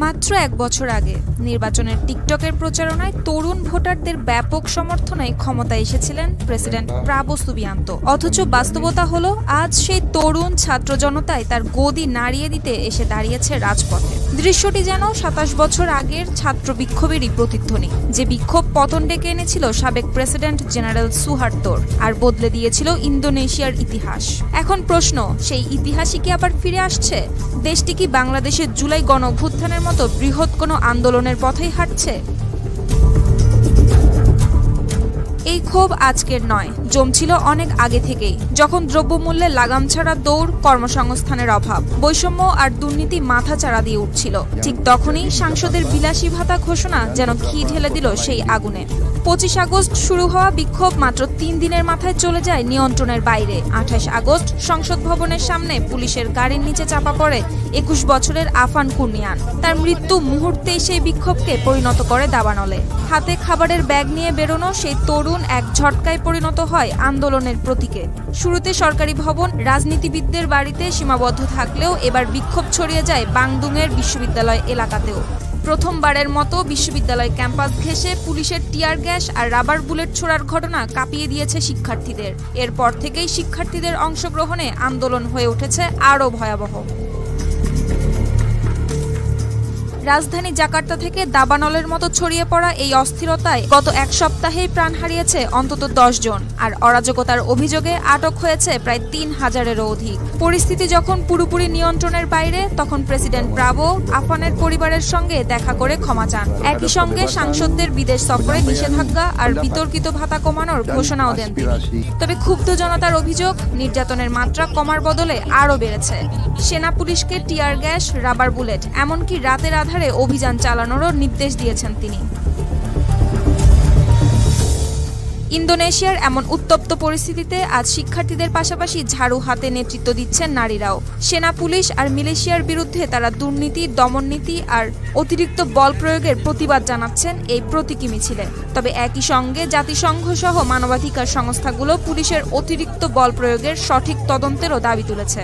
মাত্র ১ বছর আগে নির্বাচনের টিকটকের প্রচারণায় তরুণ ভোটারদের ব্যাপক সমর্থনে ক্ষমতায় এসেছিলেন প্রেসিডেন্ট প্রাবো সুবিয়ান্তো। অথচ বাস্তবতা হলো আজ সেই তরুণ ছাত্র জনতাই তার গদি নাড়িয়ে দিতে এসে দাঁড়িয়েছে রাজপথে। দৃশ্যটি যেন ২৭ বছর আগের ছাত্র বিক্ষোভেরই প্রতিধ্বনি, যে বিক্ষোভ পতন ডেকে এনেছিল সাবেক প্রেসিডেন্ট জেনারেল সুহার্তোর আর বদলে দিয়েছিল ইন্দোনেশিয়ার ইতিহাস। এখন প্রশ্ন, সেই ইতিহাসই কি আবার ফিরে আসছে? দেশটি কি বাংলাদেশের জুলাই গণঅভ্যুত্থানের মতো বৃহৎ কোনো আন্দোলনের পথেই হাঁটছে? এই ক্ষোভ আজকের নয়, জমছিল অনেক আগে থেকেই, যখন দ্রব্যমূল্যে লাগাম ছাড়া দৌড়, কর্মসংস্থানের অভাব, বৈষম্য আর দুর্নীতি মাথাচাড়া দিয়ে উঠছিল। ঠিক তখনই সাংসদের বিলাসী ভাতা ঘোষণা যেন ঘি ঢেলে দিল সেই আগুনে। ২৫ আগস্ট শুরু হওয়া বিক্ষোভ মাত্র ৩ দিনের মাথায় চলে যায় নিয়ন্ত্রণের বাইরে। ২৮ আগস্ট সংসদ ভবনের সামনে পুলিশের গাড়ির নিচে চাপা পড়ে ২১ বছরের আফান কুর্নিয়ান। তার মৃত্যু মুহূর্তেই সেই বিক্ষোভকে পরিণত করে দাবানলে। হাতে খাবারের ব্যাগ নিয়ে বেরোনো সেই তরুণ এক ঝটকায় পরিণত হয় আন্দোলনের প্রতীকে। শুরুতে সরকারি ভবন, রাজনীতিবিদদের বাড়িতে সীমাবদ্ধ থাকলেও এবার বিক্ষোভ ছড়িয়ে যায় বাংদুংয়ের বিশ্ববিদ্যালয় এলাকাতেও। প্রথমবারের মতো বিশ্ববিদ্যালয় ক্যাম্পাস ঘেঁষে পুলিশের টিয়ার গ্যাস আর রাবার বুলেট ছোড়ার ঘটনা কাঁপিয়ে দিয়েছে শিক্ষার্থীদের। এরপর থেকেই শিক্ষার্থীদের অংশগ্রহণে আন্দোলন হয়ে উঠেছে আরও ভয়াবহ। রাজধানী জাকার্তা থেকে দাবানলের মতো ছড়িয়ে পড়া এই অস্থিরতায় গত ১ সপ্তাহেই প্রাণ হারিয়েছে অন্তত ১০ জন, আর অরাজকতার অভিযোগে আটক হয়েছে প্রায় ৩,০০০-এরও অধিক। পরিস্থিতি যখন পুরোপুরি নিয়ন্ত্রণের বাইরে, তখন প্রেসিডেন্ট প্রাবো আফানের পরিবারের সঙ্গে দেখা করে ক্ষমা চান। একই সঙ্গে সাংসদদের বিদেশ সফরে নিষেধাজ্ঞা আর বিতর্কিত ভাতা কমানোর ঘোষণাও দেন তিনি। তবে ক্ষুব্ধ জনতার অভিযোগ, নির্যাতনের মাত্রা কমার বদলে আরও বেড়েছে। সেনা পুলিশকে টিয়ার গ্যাস, রাবার বুলেট, এমনকি রাতের আধারে অভিযান চালানোরও নির্দেশ দিয়েছেন তিনি। ইন্দোনেশিয়ার এমন উত্তপ্ত পরিস্থিতিতে আজ শিক্ষার্থীদের পাশাপাশি ঝাড়ু হাতে নেতৃত্ব দিচ্ছেন নারীরাও। সেনা, পুলিশ আর মিলিশিয়ার বিরুদ্ধে তারা দুর্নীতি, দমননীতি আর অতিরিক্ত বল প্রয়োগের প্রতিবাদ জানাচ্ছেন এই প্রতীকী মিছিলে। তবে একই সঙ্গে জাতিসংঘ সহ মানবাধিকার সংস্থাগুলো পুলিশের অতিরিক্ত বল প্রয়োগের সঠিক তদন্তেরও দাবি তুলেছে।